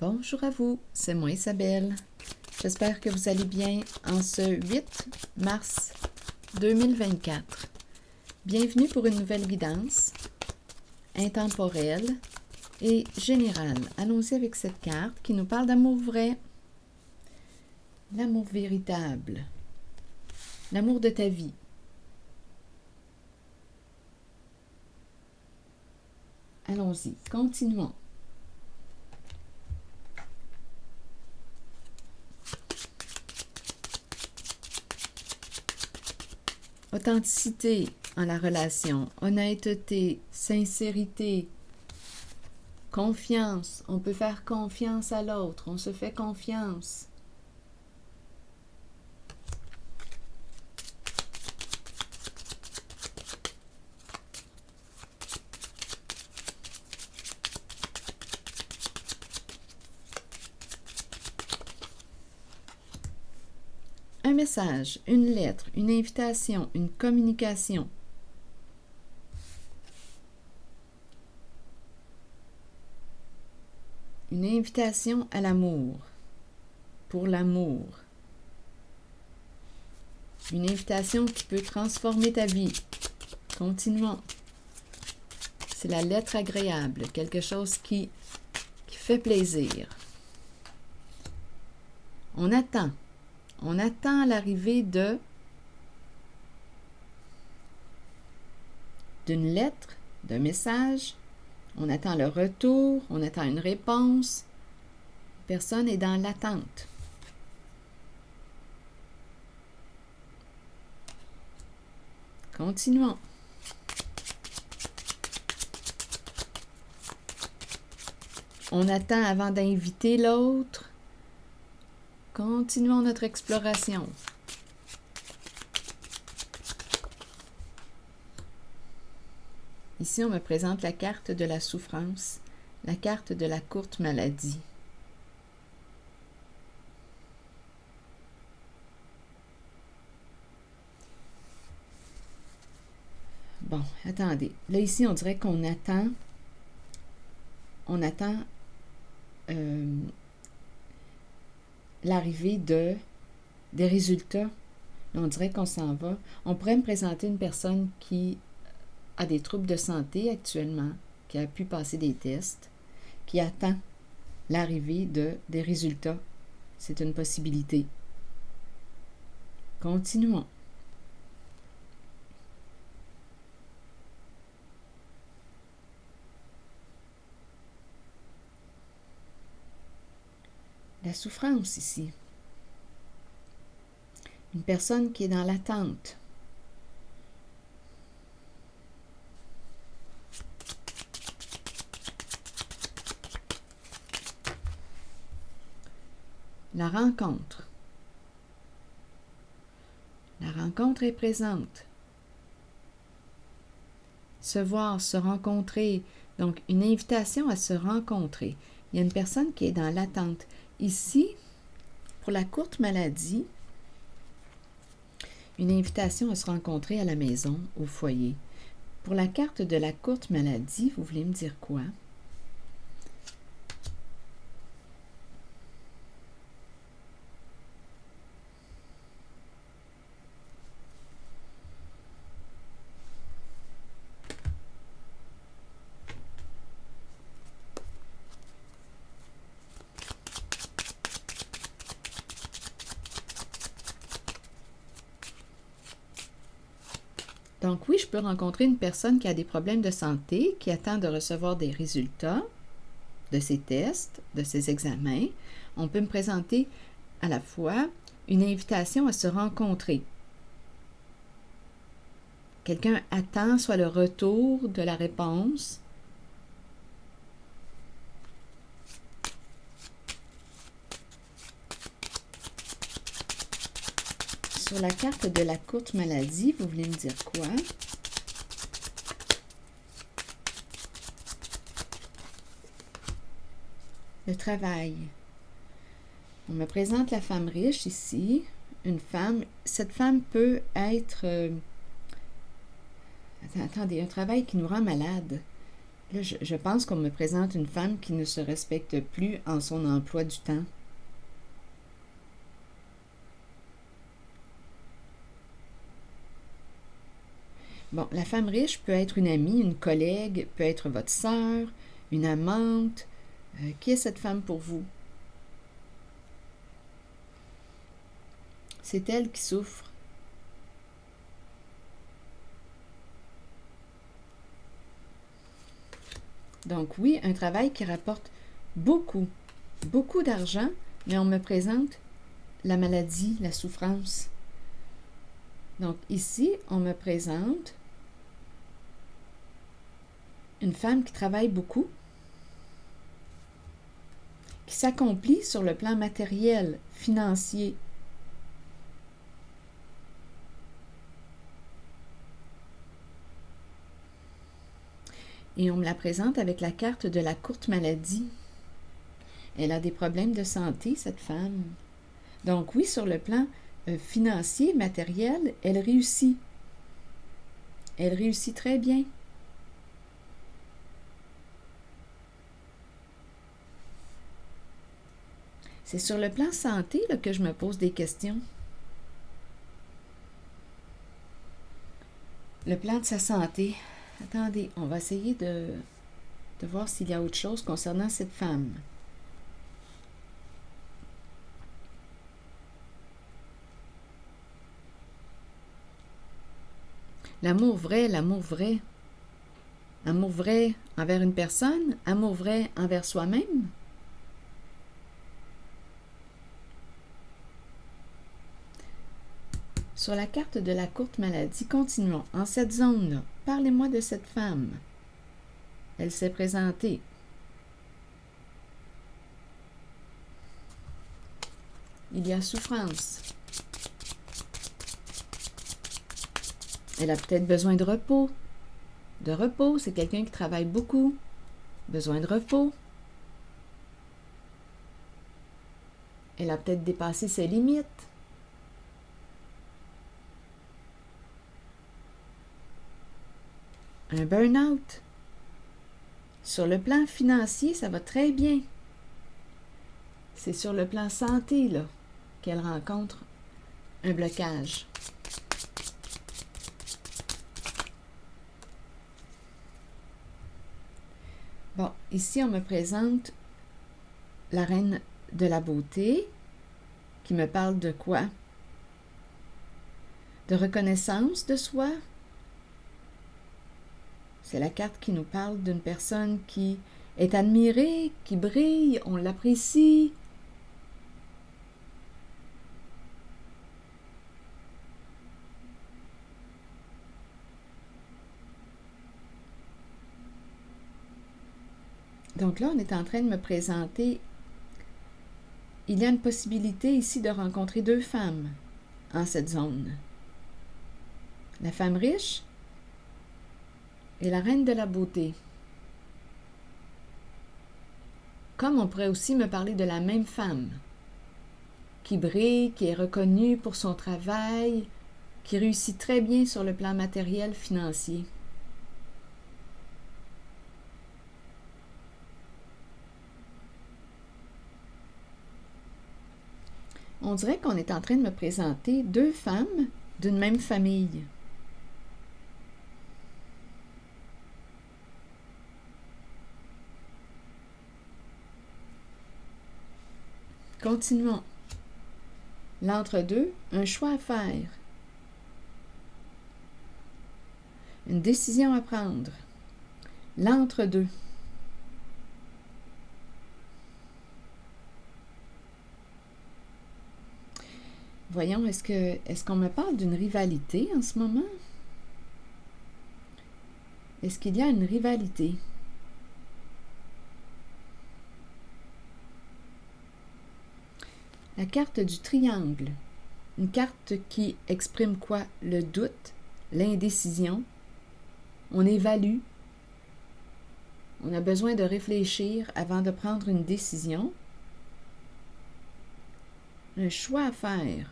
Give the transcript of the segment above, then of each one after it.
Bonjour à vous, c'est moi Isabelle. J'espère que vous allez bien en ce 8 mars 2024. Bienvenue pour une nouvelle guidance intemporelle et générale. Allons-y avec cette carte qui nous parle d'amour vrai, l'amour véritable, l'amour de ta vie. Allons-y, continuons. Authenticité en la relation, honnêteté, sincérité, confiance. On peut faire confiance à l'autre, on se fait confiance. Un message, une lettre, une invitation, une communication. Une invitation à l'amour, pour l'amour. Une invitation qui peut transformer ta vie. Continuons. C'est la lettre agréable, quelque chose qui fait plaisir. On attend l'arrivée d'une lettre, d'un message. On attend le retour, on attend une réponse. Personne est dans l'attente. Continuons. On attend avant d'inviter l'autre. Continuons notre exploration. Ici, on me présente la carte de la souffrance, la carte de la courte maladie. Bon, attendez. Là, ici, on dirait qu'on attend l'arrivée des résultats. On dirait qu'on s'en va. On pourrait me présenter une personne qui a des troubles de santé actuellement, qui a pu passer des tests, qui attend l'arrivée des résultats. C'est une possibilité. Continuons. La souffrance ici. Une personne qui est dans l'attente. La rencontre. La rencontre est présente. Se voir, se rencontrer. Donc, une invitation à se rencontrer. Il y a une personne qui est dans l'attente. Ici, pour la courte maladie, une invitation à se rencontrer à la maison, au foyer. Pour la carte de la courte maladie, vous voulez me dire quoi? Donc oui, je peux rencontrer une personne qui a des problèmes de santé, qui attend de recevoir des résultats de ses tests, de ses examens. On peut me présenter à la fois une invitation à se rencontrer. Quelqu'un attend soit le retour de la réponse. Sur la carte de la courte maladie, vous voulez me dire quoi? Le travail. On me présente la femme riche ici. Une femme. Cette femme peut être... Attendez, un travail qui nous rend malade. Là, je pense qu'on me présente une femme qui ne se respecte plus en son emploi du temps. Bon, la femme riche peut être une amie, une collègue, peut être votre sœur, une amante. Qui est cette femme pour vous? C'est elle qui souffre. Donc oui, un travail qui rapporte beaucoup, beaucoup d'argent, mais on me présente la maladie, la souffrance. Donc ici, on me présente une femme qui travaille beaucoup, qui s'accomplit sur le plan matériel, financier. Et on me la présente avec la carte de la courte maladie. Elle a des problèmes de santé, cette femme. Donc oui, sur le plan financier, matériel, elle réussit. Elle réussit très bien. C'est sur le plan santé là, que je me pose des questions. Le plan de sa santé. Attendez, on va essayer de voir s'il y a autre chose concernant cette femme. L'amour vrai, l'amour vrai. Amour vrai envers une personne, amour vrai envers soi-même. Sur la carte de la courte maladie, continuons. En cette zone-là, parlez-moi de cette femme. Elle s'est présentée. Il y a souffrance. Elle a peut-être besoin de repos. De repos, c'est quelqu'un qui travaille beaucoup. Besoin de repos. Elle a peut-être dépassé ses limites. Un burn-out. Sur le plan financier, ça va très bien. C'est sur le plan santé, là, qu'elle rencontre un blocage. Bon, ici, on me présente la reine de la beauté, qui me parle de quoi? De reconnaissance de soi. C'est la carte qui nous parle d'une personne qui est admirée, qui brille, on l'apprécie. Donc là, on est en train de me présenter, il y a une possibilité ici de rencontrer deux femmes en cette zone. La femme riche et la reine de la beauté. Comme on pourrait aussi me parler de la même femme, qui brille, qui est reconnue pour son travail, qui réussit très bien sur le plan matériel, financier. On dirait qu'on est en train de me présenter deux femmes d'une même famille. Continuons. L'entre-deux, un choix à faire. Une décision à prendre. L'entre-deux. Voyons, est-ce qu'on me parle d'une rivalité en ce moment? Est-ce qu'il y a une rivalité? La carte du triangle. Une carte qui exprime quoi? Le doute, l'indécision. On évalue. On a besoin de réfléchir avant de prendre une décision. Un choix à faire.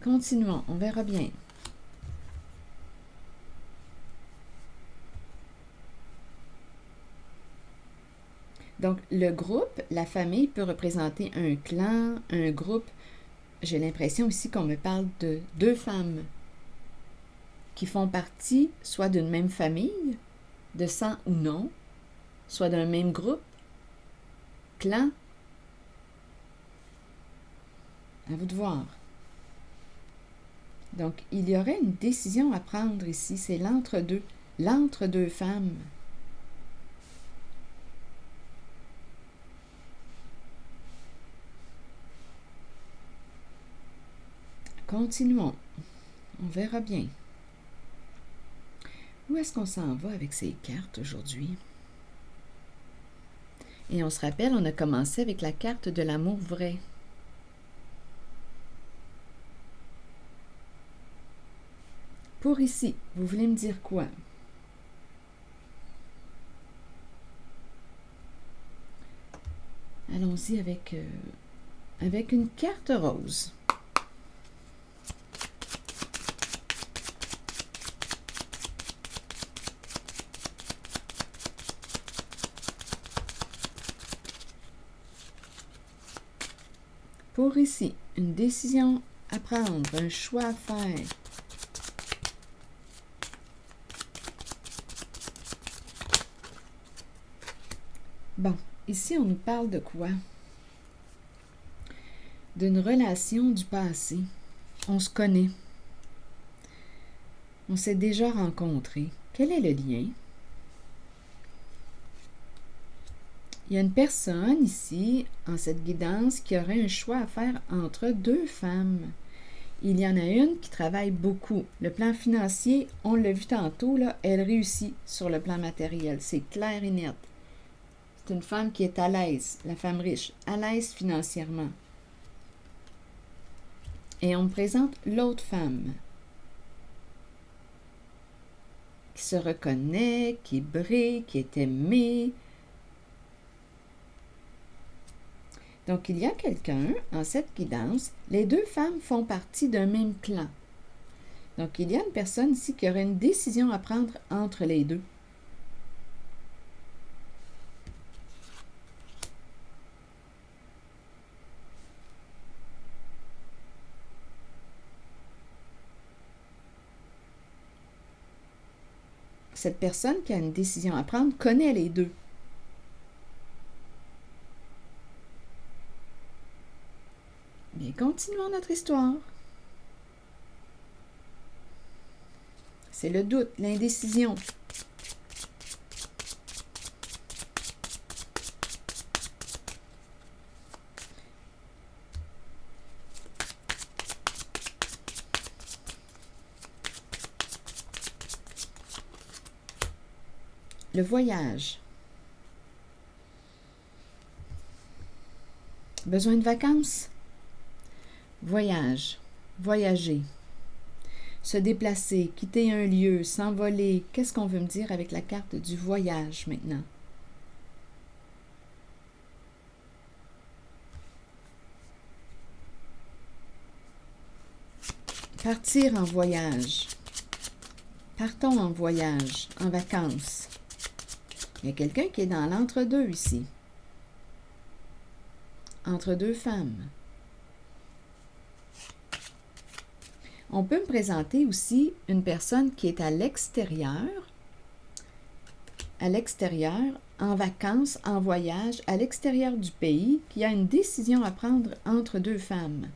Continuons, on verra bien. Donc, le groupe, la famille peut représenter un clan, un groupe. J'ai l'impression ici qu'on me parle de deux femmes qui font partie soit d'une même famille, de sang ou non, soit d'un même groupe, clan. À vous de voir. Donc, il y aurait une décision à prendre ici. C'est l'entre-deux femmes. Continuons. On verra bien. Où est-ce qu'on s'en va avec ces cartes aujourd'hui? Et on se rappelle, on a commencé avec la carte de l'amour vrai. Pour ici, vous voulez me dire quoi? Allons-y avec une carte rose. Pour ici, une décision à prendre, un choix à faire. Bon, ici, on nous parle de quoi? D'une relation du passé. On se connaît. On s'est déjà rencontrés. Quel est le lien? Il y a une personne ici, en cette guidance, qui aurait un choix à faire entre deux femmes. Il y en a une qui travaille beaucoup. Le plan financier, on l'a vu tantôt, là, elle réussit sur le plan matériel. C'est clair et net. C'est une femme qui est à l'aise, la femme riche, à l'aise financièrement. Et on me présente l'autre femme qui se reconnaît, qui brille, qui est aimée. Donc, il y a quelqu'un, en cette guidance, les deux femmes font partie d'un même clan. Donc, il y a une personne ici qui aurait une décision à prendre entre les deux. Cette personne qui a une décision à prendre connaît les deux. Bien, continuons notre histoire. C'est le doute, l'indécision. Le voyage. Besoin de vacances? Voyage. Voyager. Se déplacer, quitter un lieu, s'envoler. Qu'est-ce qu'on veut me dire avec la carte du voyage maintenant? Partir en voyage. Partons en voyage, en vacances. Il y a quelqu'un qui est dans l'entre-deux ici. Entre deux femmes. On peut me présenter aussi une personne qui est à l'extérieur, en vacances, en voyage, à l'extérieur du pays, qui a une décision à prendre entre deux femmes.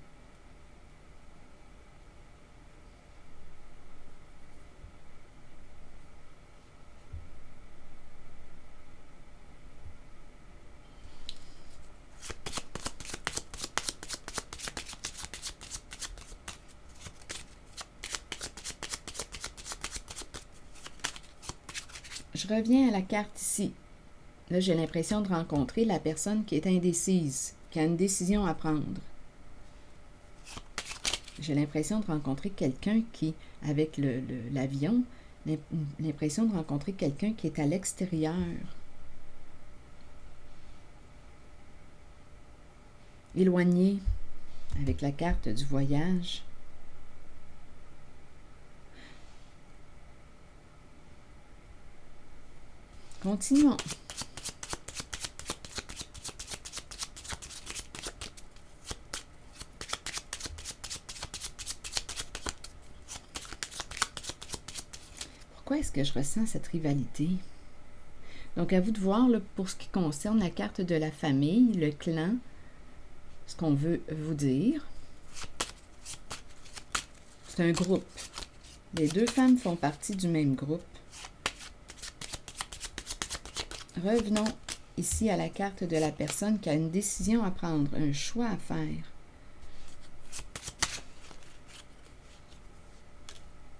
Je reviens à la carte ici. Là, j'ai l'impression de rencontrer la personne qui est indécise, qui a une décision à prendre. J'ai l'impression de rencontrer quelqu'un qui, avec l'avion, l'impression de rencontrer quelqu'un qui est à l'extérieur. Éloigné, avec la carte du voyage. Continuons. est-ce que je ressens cette rivalité? Donc, à vous de voir, là, pour ce qui concerne la carte de la famille, le clan, ce qu'on veut vous dire. C'est un groupe. Les deux femmes font partie du même groupe. Revenons ici à la carte de la personne qui a une décision à prendre, un choix à faire.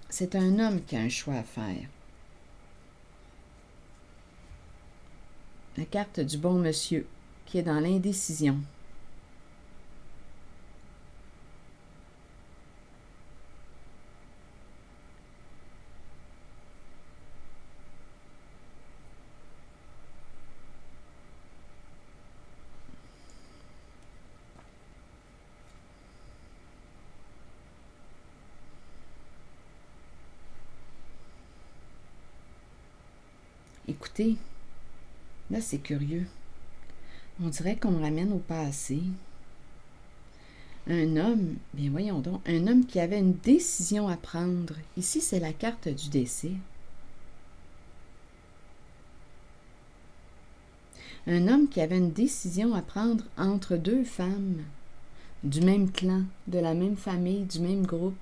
C'est un homme qui a un choix à faire. La carte du bon monsieur qui est dans l'indécision. Écoutez, là c'est curieux. On dirait qu'on me ramène au passé. Un homme, bien voyons donc, un homme qui avait une décision à prendre. Ici, c'est la carte du décès. Un homme qui avait une décision à prendre entre deux femmes, du même clan, de la même famille, du même groupe.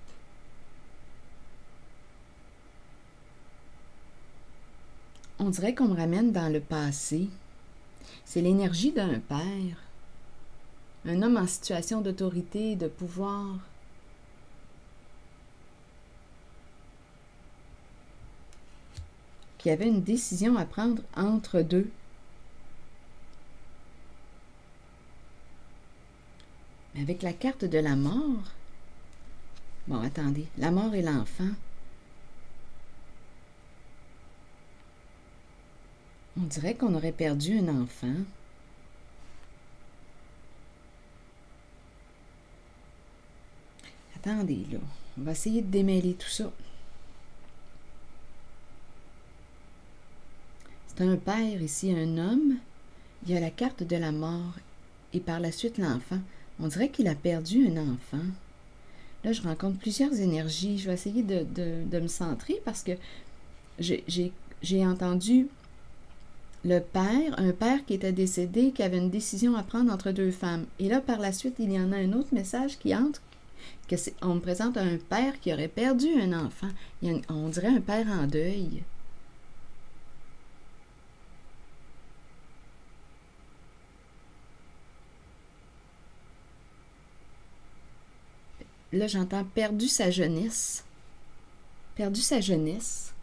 On dirait qu'on me ramène dans le passé. C'est l'énergie d'un père, un homme en situation d'autorité, de pouvoir. Qui avait une décision à prendre entre deux. Avec la carte de la mort, bon, attendez, la mort et l'enfant. On dirait qu'on aurait perdu un enfant. Attendez, là, on va essayer de démêler tout ça. C'est un père ici, un homme. Il y a la carte de la mort et par la suite l'enfant. On dirait qu'il a perdu un enfant. Là, je rencontre plusieurs énergies. Je vais essayer de me centrer parce que j'ai entendu le père, un père qui était décédé, qui avait une décision à prendre entre deux femmes. Et là, par la suite, il y en a un autre message qui entre, on me présente un père qui aurait perdu un enfant. On dirait un père en deuil. Là, j'entends perdu sa jeunesse. Perdu sa jeunesse.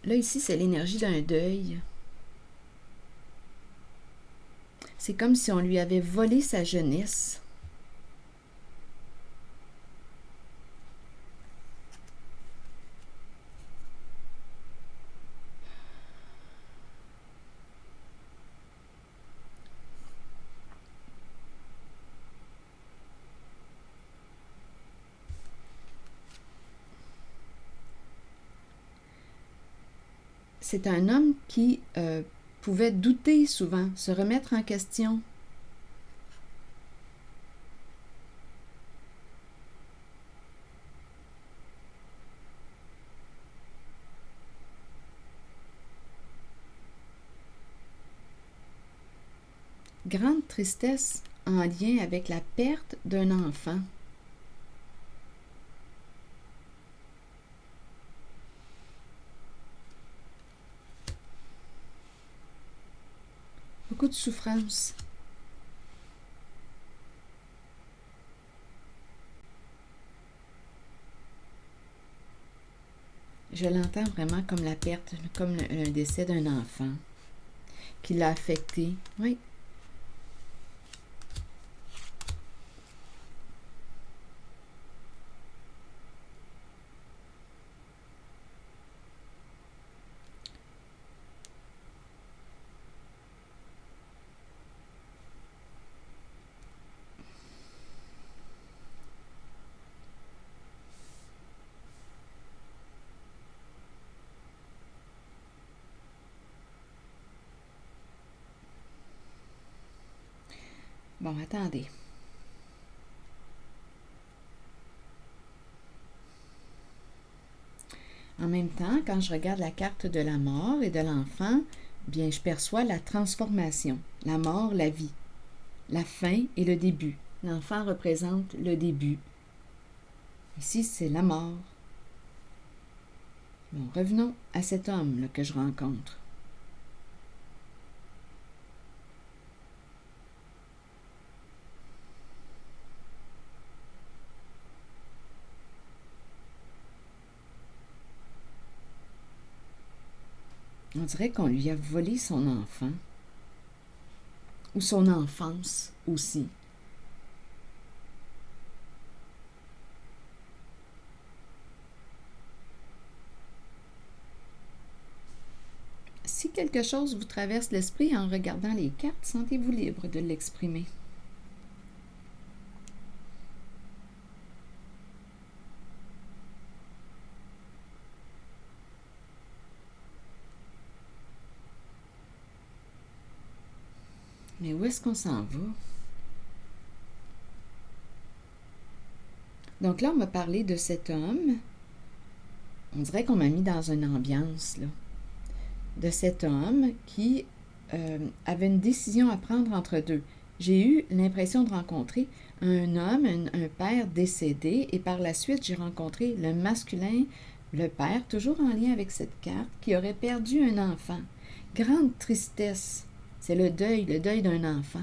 Là, ici, c'est l'énergie d'un deuil. C'est comme si on lui avait volé sa jeunesse. C'est un homme qui pouvait douter souvent, se remettre en question. Grande tristesse en lien avec la perte d'un enfant. Beaucoup de souffrance. Je l'entends vraiment comme la perte, comme un décès d'un enfant qui l'a affecté. Oui. Bon, attendez. En même temps, quand je regarde la carte de la mort et de l'enfant, bien, je perçois la transformation, la mort, la vie, la fin et le début. L'enfant représente le début. Ici, c'est la mort. Bon, revenons à cet homme là, que je rencontre. On dirait qu'on lui a volé son enfant. Ou son enfance aussi. Si quelque chose vous traverse l'esprit en regardant les cartes, sentez-vous libre de l'exprimer. Mais où est-ce qu'on s'en va? Donc là, on m'a parlé de cet homme. On dirait qu'on m'a mis dans une ambiance, là. De cet homme qui avait une décision à prendre entre deux. J'ai eu l'impression de rencontrer un homme, un père décédé, et par la suite, j'ai rencontré le masculin, le père, toujours en lien avec cette carte, qui aurait perdu un enfant. Grande tristesse. C'est le deuil d'un enfant.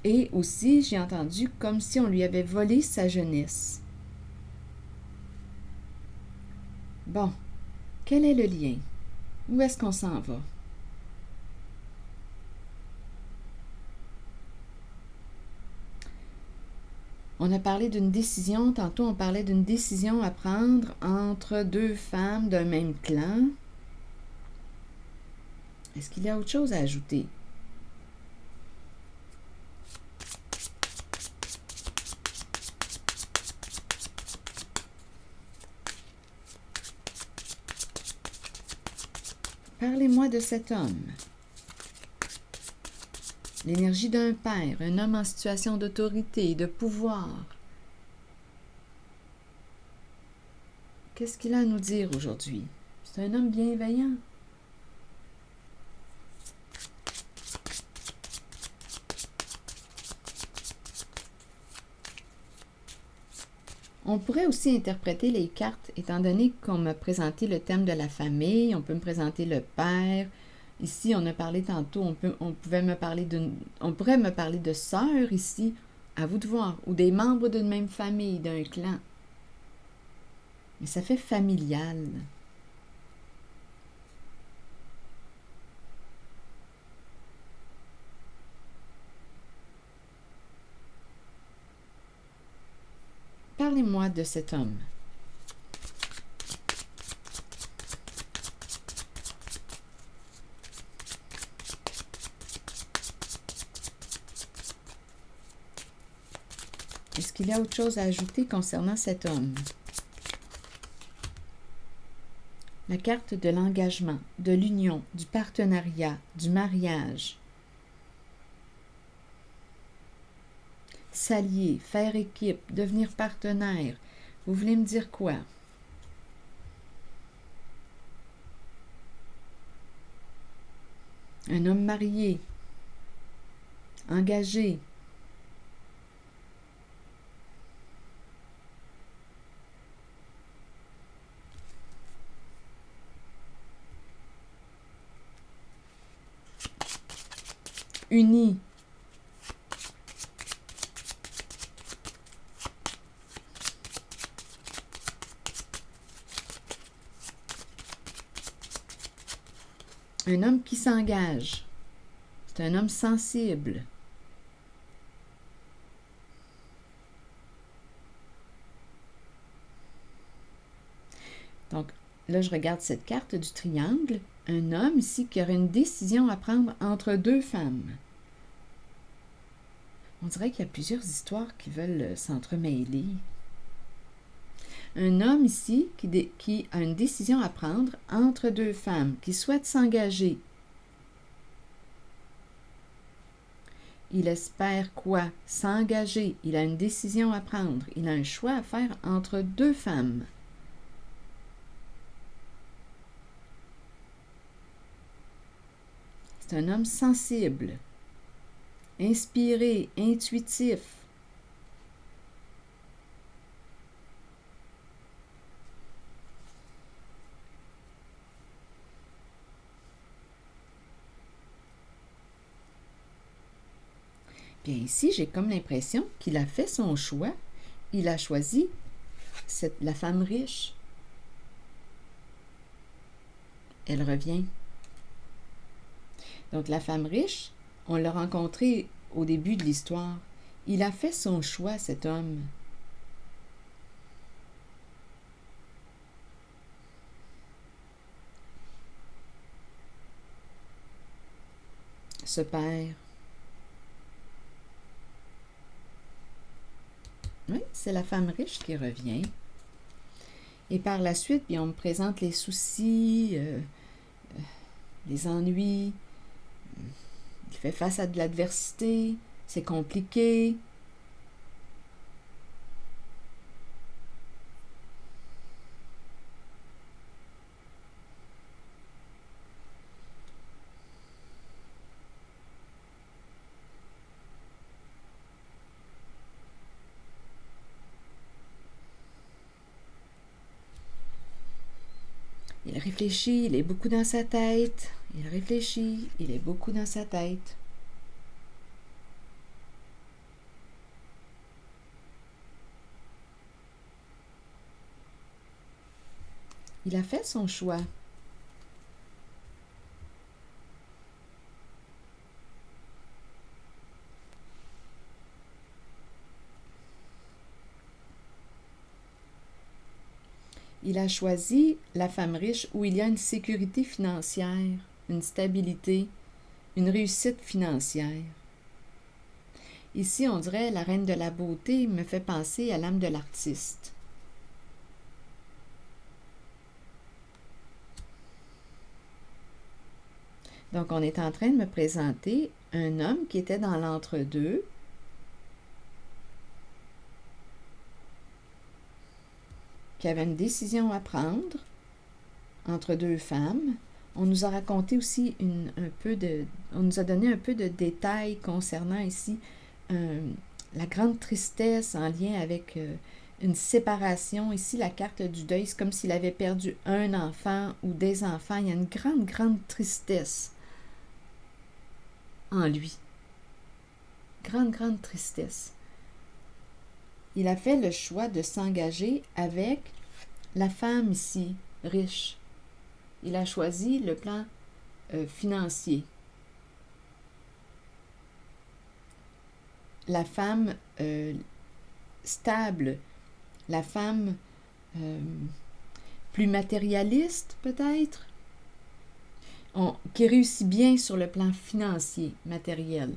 Et aussi, j'ai entendu comme si on lui avait volé sa jeunesse. Bon, quel est le lien? Où est-ce qu'on s'en va? On a parlé d'une décision, tantôt on parlait d'une décision à prendre entre deux femmes d'un même clan. Est-ce qu'il y a autre chose à ajouter? Parlez-moi de cet homme. L'énergie d'un père, un homme en situation d'autorité, de pouvoir. Qu'est-ce qu'il a à nous dire aujourd'hui? C'est un homme bienveillant. On pourrait aussi interpréter les cartes, étant donné qu'on m'a présenté le thème de la famille, on peut me présenter le père. Ici, on a parlé tantôt, on pourrait me parler de sœurs ici, à vous de voir, ou des membres d'une même famille, d'un clan. Mais ça fait familial. Parlez-moi de cet homme. Est-ce qu'il y a autre chose à ajouter concernant cet homme? La carte de l'engagement, de l'union, du partenariat, du mariage. S'allier, faire équipe, devenir partenaire. Vous voulez me dire quoi? Un homme marié, engagé. Uni. Un homme qui s'engage. C'est un homme sensible. Donc, là, je regarde cette carte du triangle. Un homme ici qui aurait une décision à prendre entre deux femmes. On dirait qu'il y a plusieurs histoires qui veulent s'entremêler. Un homme ici qui a une décision à prendre entre deux femmes, qui souhaite s'engager. Il espère quoi? S'engager. Il a une décision à prendre. Il a un choix à faire entre deux femmes. C'est un homme sensible, inspiré, intuitif. Bien ici, j'ai comme l'impression qu'il a fait son choix. Il a choisi la femme riche. Elle revient. Donc la femme riche, on l'a rencontrée au début de l'histoire. Il a fait son choix, cet homme. Ce père. Oui, c'est la femme riche qui revient. Et par la suite, bien, on me présente les soucis, les ennuis. Il fait face à de l'adversité. C'est compliqué. Il réfléchit, il est beaucoup dans sa tête. Il réfléchit, il est beaucoup dans sa tête. Il a fait son choix. Il a choisi la femme riche où il y a une sécurité financière, une stabilité, une réussite financière. Ici, on dirait la reine de la beauté me fait penser à l'âme de l'artiste. Donc, on est en train de me présenter un homme qui était dans l'entre-deux, qui avait une décision à prendre entre deux femmes. On nous a raconté aussi on nous a donné un peu de détails concernant ici la grande tristesse en lien avec une séparation. Ici, la carte du deuil, c'est comme s'il avait perdu un enfant ou des enfants. Il y a une grande, grande tristesse en lui. Grande, grande tristesse. Il a fait le choix de s'engager avec la femme ici, riche. Il a choisi le plan financier. La femme stable, la femme plus matérialiste peut-être, qui réussit bien sur le plan financier, matériel.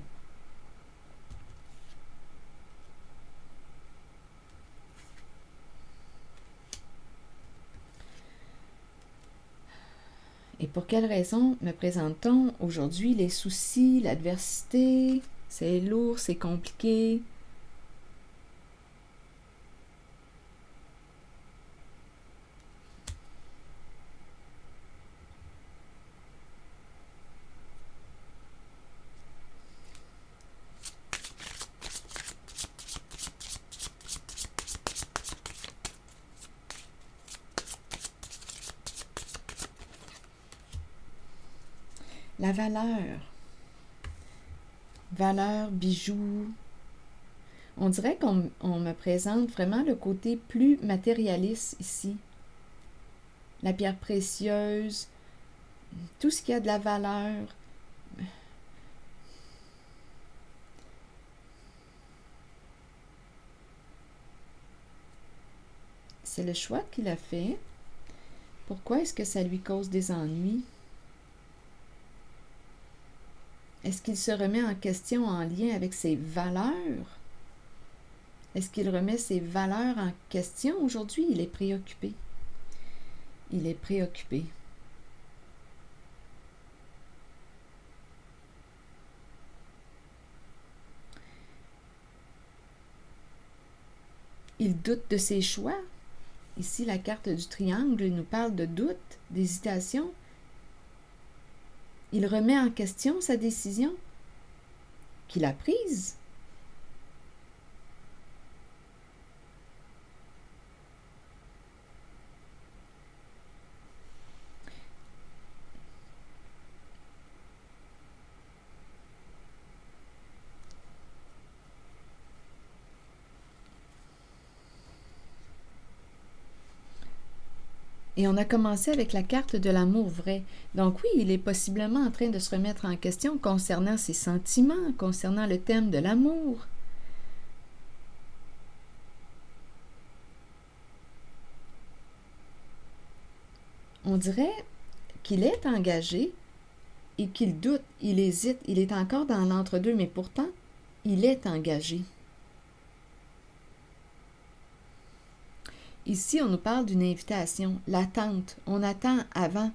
Et pour quelle raison me présente-t-on aujourd'hui les soucis, l'adversité? C'est lourd, c'est compliqué. La valeur, bijoux. On dirait qu'on me présente vraiment le côté plus matérialiste ici. La pierre précieuse, tout ce qui a de la valeur. C'est le choix qu'il a fait. Pourquoi est-ce que ça lui cause des ennuis? Est-ce qu'il se remet en question en lien avec ses valeurs? Est-ce qu'il remet ses valeurs en question aujourd'hui? Il est préoccupé. Il est préoccupé. Il doute de ses choix. Ici, la carte du triangle nous parle de doute, d'hésitation. Il remet en question sa décision qu'il a prise. Et on a commencé avec la carte de l'amour vrai. Donc oui, il est possiblement en train de se remettre en question concernant ses sentiments, concernant le thème de l'amour. On dirait qu'il est engagé et qu'il doute, il hésite, il est encore dans l'entre-deux, mais pourtant, il est engagé. Ici, on nous parle d'une invitation, l'attente. On attend avant,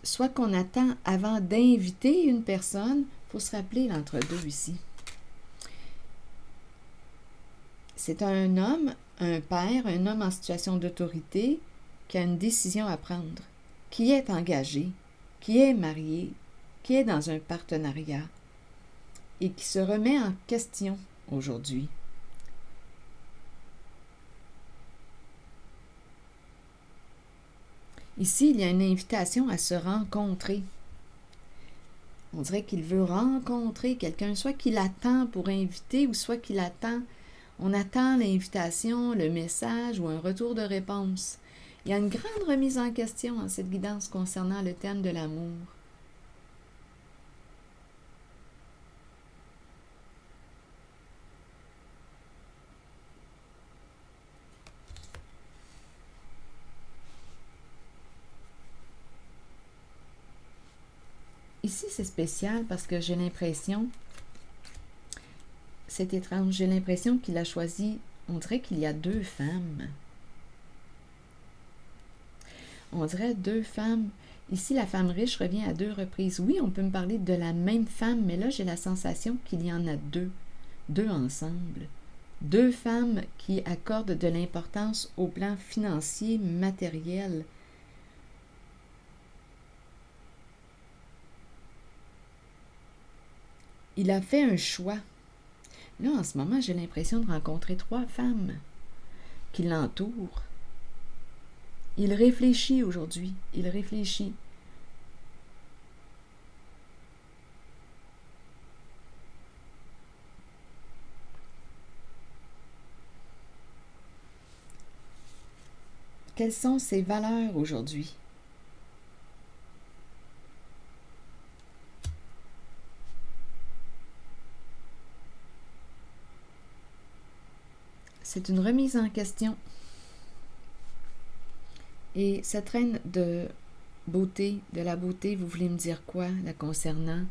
soit qu'on attend avant d'inviter une personne, il faut se rappeler l'entre-deux ici. C'est un homme, un père, un homme en situation d'autorité qui a une décision à prendre, qui est engagé, qui est marié, qui est dans un partenariat et qui se remet en question aujourd'hui. Ici, il y a une invitation à se rencontrer. On dirait qu'il veut rencontrer quelqu'un, soit qu'il attend pour inviter ou soit qu'il attend. On attend l'invitation, le message ou un retour de réponse. Il y a une grande remise en question en cette guidance concernant le thème de l'amour. Ici, c'est spécial parce que j'ai l'impression, c'est étrange, j'ai l'impression qu'il a choisi, on dirait qu'il y a deux femmes. On dirait deux femmes. Ici, la femme riche revient à deux reprises. Oui, on peut me parler de la même femme, mais là, j'ai la sensation qu'il y en a deux ensemble. Deux femmes qui accordent de l'importance au plan financier, matériel. Il a fait un choix. Là, en ce moment, j'ai l'impression de rencontrer trois femmes qui l'entourent. Il réfléchit aujourd'hui. Il réfléchit. Quelles sont ses valeurs aujourd'hui? C'est une remise en question. Et cette reine de beauté, de la beauté, vous voulez me dire quoi la concernant?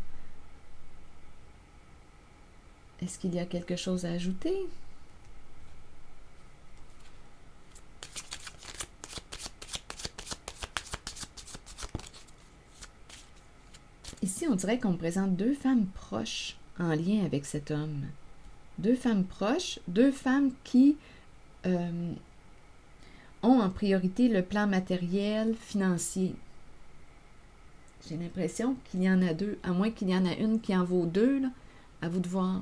Est-ce qu'il y a quelque chose à ajouter? Ici, on dirait qu'on me présente deux femmes proches en lien avec cet homme. Deux femmes proches, deux femmes qui ont en priorité le plan matériel, financier. J'ai l'impression qu'il y en a deux, à moins qu'il y en a une qui en vaut deux, là, à vous de voir.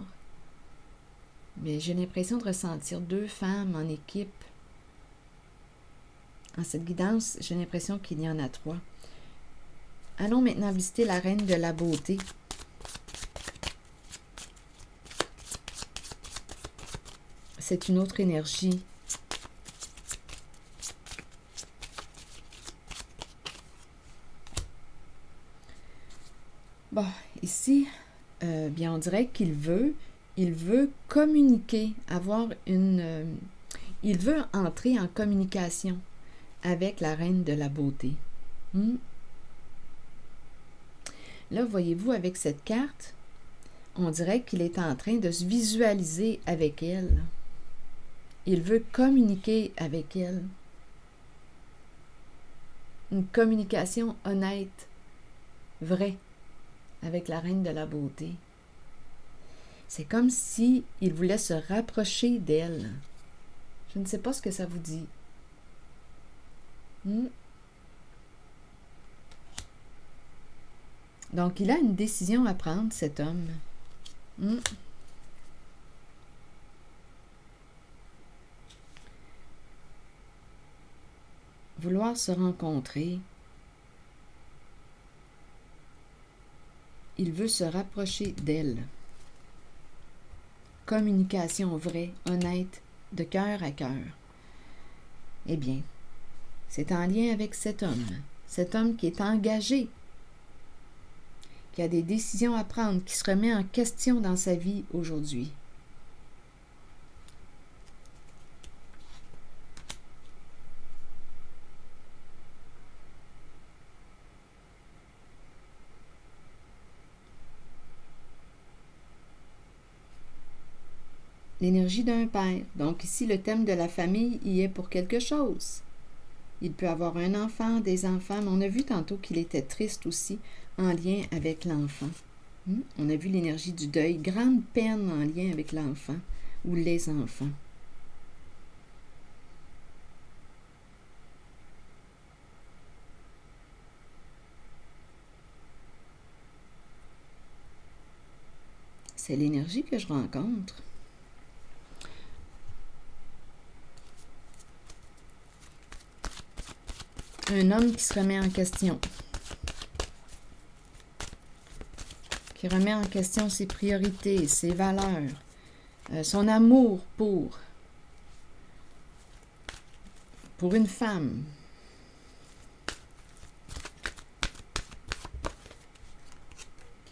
Mais j'ai l'impression de ressentir deux femmes en équipe. En cette guidance, j'ai l'impression qu'il y en a trois. Allons maintenant visiter la reine de la beauté. C'est une autre énergie. Bon, ici, bien, on dirait qu'il veut communiquer, avoir il veut entrer en communication avec la reine de la beauté. Là, voyez-vous, avec cette carte, on dirait qu'il est en train de se visualiser avec elle. Il veut communiquer avec elle. Une communication honnête, vraie, avec la reine de la beauté. C'est comme si il voulait se rapprocher d'elle. Je Je ne sais pas ce que ça vous dit. Donc, il a une décision à prendre, cet homme. Vouloir se rencontrer. Il veut se rapprocher d'elle. Communication vraie, honnête, de cœur à cœur. Eh bien, c'est en lien avec cet homme qui est engagé, qui a des décisions à prendre, qui se remet en question dans sa vie aujourd'hui. L'énergie d'un père. Donc ici, le thème de la famille y est pour quelque chose. Il peut avoir un enfant, des enfants, mais on a vu tantôt qu'il était triste aussi en lien avec l'enfant. On a vu l'énergie du deuil, grande peine en lien avec l'enfant ou les enfants. C'est l'énergie que je rencontre. Un homme qui se remet en question. Qui remet en question ses priorités, ses valeurs, son amour pour une femme.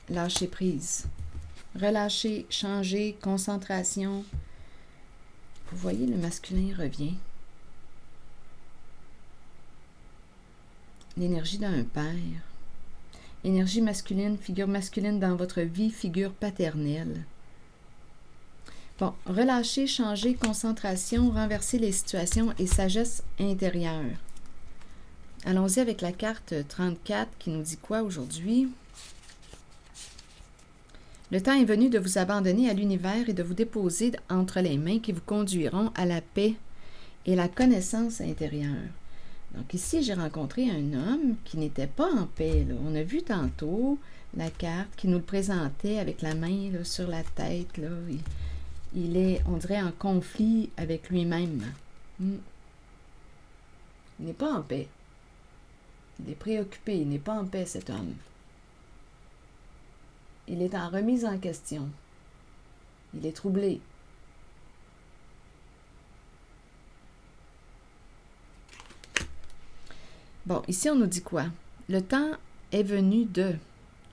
Lâcher prise. Relâcher, changer, concentration. Vous voyez, le masculin revient. L'énergie d'un père. Énergie masculine, figure masculine dans votre vie, figure paternelle. Bon, relâcher, changer, concentration, renverser les situations et sagesse intérieure. Allons-y avec la carte 34 qui nous dit quoi aujourd'hui? Le temps est venu de vous abandonner à l'univers et de vous déposer entre les mains qui vous conduiront à la paix et la connaissance intérieure. Donc ici, j'ai rencontré un homme qui n'était pas en paix. Là. On a vu tantôt la carte qui nous le présentait avec la main là, sur la tête. Là. Il est, on dirait, en conflit avec lui-même. Il n'est pas en paix. Il est préoccupé. Il n'est pas en paix, cet homme. Il est en remise en question. Il est troublé. Bon, ici, on nous dit quoi? Le temps est venu de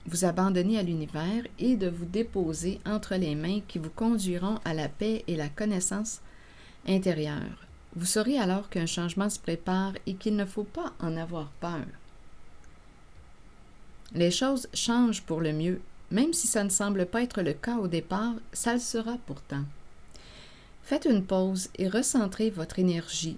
vous abandonner à l'univers et de vous déposer entre les mains qui vous conduiront à la paix et la connaissance intérieure. Vous saurez alors qu'un changement se prépare et qu'il ne faut pas en avoir peur. Les choses changent pour le mieux. Même si ça ne semble pas être le cas au départ, ça le sera pourtant. Faites une pause et recentrez votre énergie.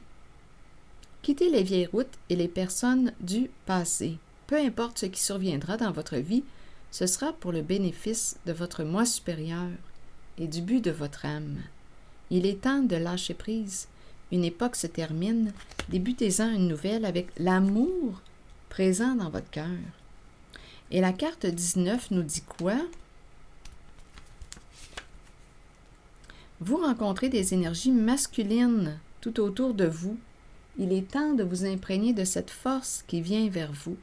Quittez les vieilles routes et les personnes du passé. Peu importe ce qui surviendra dans votre vie, ce sera pour le bénéfice de votre moi supérieur et du but de votre âme. Il est temps de lâcher prise. Une époque se termine, débutez-en une nouvelle avec l'amour présent dans votre cœur. Et la carte 19 nous dit quoi? Vous rencontrez des énergies masculines tout autour de vous. Il est temps de vous imprégner de cette force qui vient vers vous.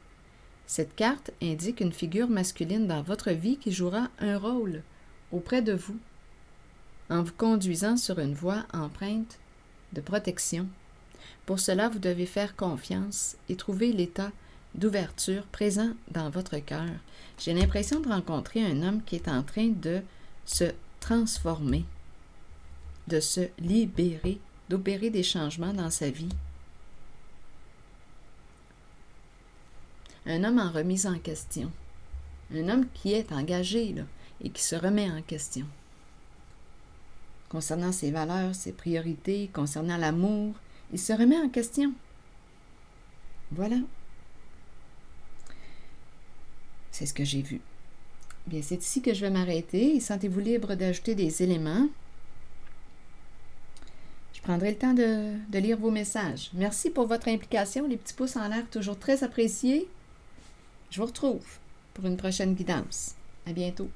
Cette carte indique une figure masculine dans votre vie qui jouera un rôle auprès de vous, en vous conduisant sur une voie empreinte de protection. Pour cela, vous devez faire confiance et trouver l'état d'ouverture présent dans votre cœur. J'ai l'impression de rencontrer un homme qui est en train de se transformer, de se libérer, d'opérer des changements dans sa vie. Un homme en remise en question. Un homme qui est engagé là, et qui se remet en question. Concernant ses valeurs, ses priorités, concernant l'amour, il se remet en question. Voilà. C'est ce que j'ai vu. Bien, c'est ici que je vais m'arrêter. Sentez-vous libre d'ajouter des éléments. Je prendrai le temps de lire vos messages. Merci pour votre implication. Les petits pouces en l'air, toujours très appréciés. Je vous retrouve pour une prochaine guidance. À bientôt.